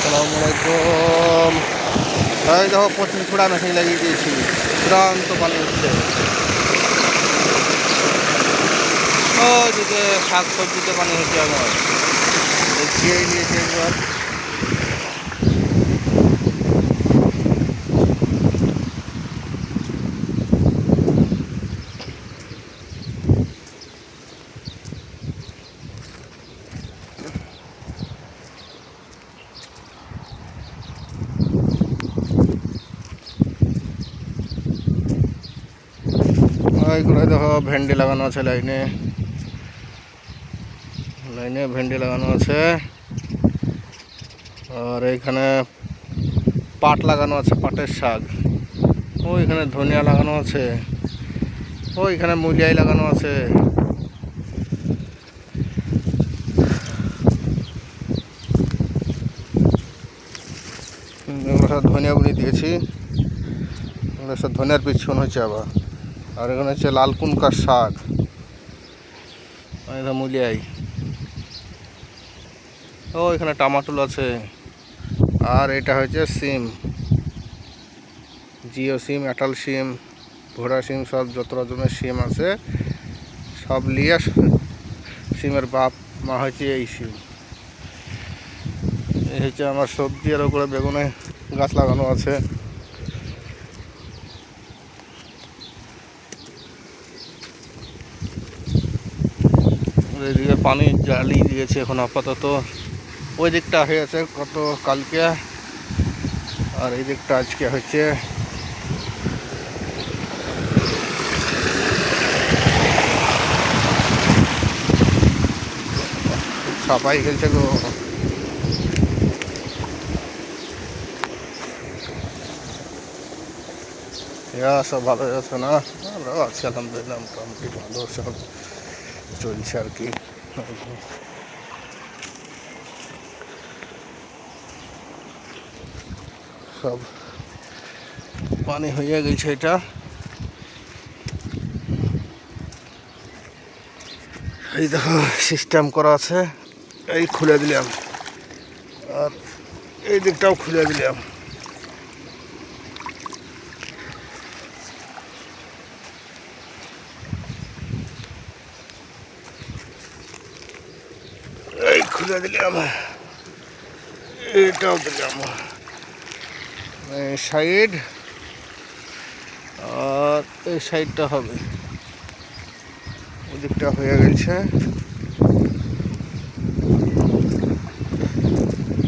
আসসালামু আলাইকুম। এই দেখো 25 ফুটা মেশিন লাগিয়ে দিয়েছি, দুরান্ত পানি হচ্ছে। ওইদিকে শাক সবজিতে পানি হচ্ছে আমার, খেয়ে নিয়েছে একবার। এইগুলো দেখো ভেন্ডি লাগানো আছে, লাইনে লাইনে ভেন্ডি লাগানো আছে। আর এইখানে পাট লাগানো আছে, পাটের শাক। ওইখানে ধনিয়া লাগানো আছে, ওইখানে মুলিয়াই লাগানো আছে। এগুলো সব ধনিয়া বুনি দিয়েছি, এগুলো সব ধনিয়ার পিছন হচ্ছে আবার। আর এখানে হচ্ছে লাল কুনকার শাক, এটা মুলিয়াই। ও এখানে টমাটোল আছে। আর এটা হচ্ছে সিম, জিও সিম, এয়ারটেল সিম, ভোডা সিম, সব যত রকমের সিম আছে সব নিয়ে সিমের বাপ মা হচ্ছে এই সিম। এই হচ্ছে আমার সবজি। আর ওপরে বেগুনে গাছ লাগানো আছে। এদিকে পানি জ্বালিয়ে দিয়েছে এখন আপাতত। ওই দিকটা হয়েছে কত কালকে, আর এই দিকটা আজকে হচ্ছে। ছাপাই গেছে গো। সব ভালো আছে না? ভালো আছে আলহামদুলিল্লাহ, মোটামুটি ভালো সব চলছে আর কি। সব পানি হয়ে গেছে। এটা এই দেখো সিস্টেম করা আছে, এই খুলে দিলাম। আর এই দিকটাও খুলে দিলাম। এই খুলে দিলাম, এটাও দিলাম সাইড। আর এই সাইডটা হবে, ওদিকটা হয়ে গেছে।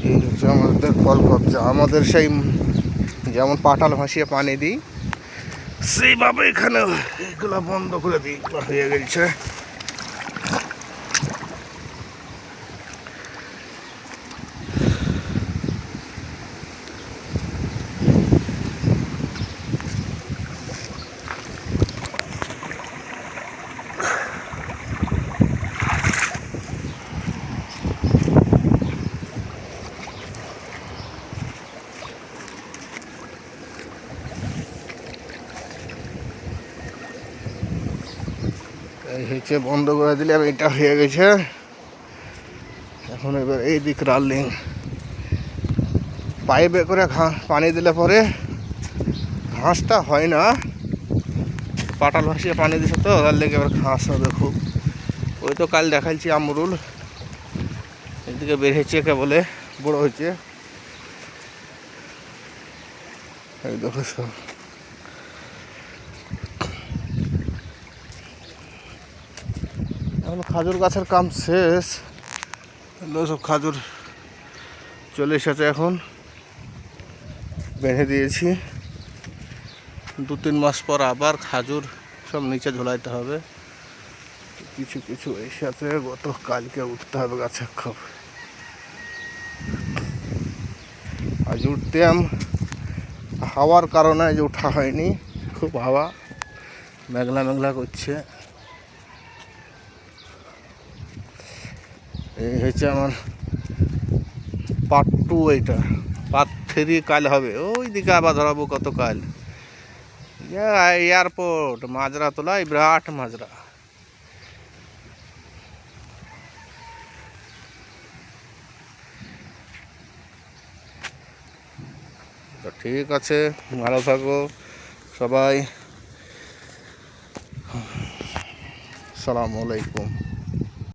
এই হচ্ছে আমাদের কল কবজা। আমাদের সেই যেমন পাটাল ভাসিয়ে পানি দিই, সেইভাবে এখানে এগুলো বন্ধ করে দিই, হয়ে গেছে। এই হচ্ছে বন্ধ করে দিলাম, এটা হয়ে গেছে। এখন এবার এই দিক রালিং পাইপে করে পানি দিলে পরে ঘাসটা হয় না। পাটাল ভাসিয়ে পানি দিছে তো, তার লেগে এবার ঘাস হবে খুব। ওই তো কাল দেখাচ্ছি আমরুল, এদিকে বের হয়েছে, কেবলে বড় হয়েছে। এই দেখো সব এখন খাজুর গাছের কাম শেষ। সব খাজুর চলে এসেছে, এখন বেঁধে দিয়েছি। 2-3 মাস পর আবার খাজুর সব নিচে ঝোলাইতে হবে। কিছু কিছু এই সাথে গত কালকে উঠতে হবে গাছে খুব। আজ উঠতাম, হাওয়ার কারণে যে উঠা হয়নি, খুব হাওয়া মেঘলা মেঘলা করছে। এই হচ্ছে আমার পার্ট 2। এইটা পার্ট 3 কাল হবে। ওই দিকে আবার ধরাবো কত কাল। এয়ারপোর্ট মাজরা তোলা, বিরাট মাজরা। তো ঠিক আছে, ভালো থাকো সবাই। আসসালামু আলাইকুম।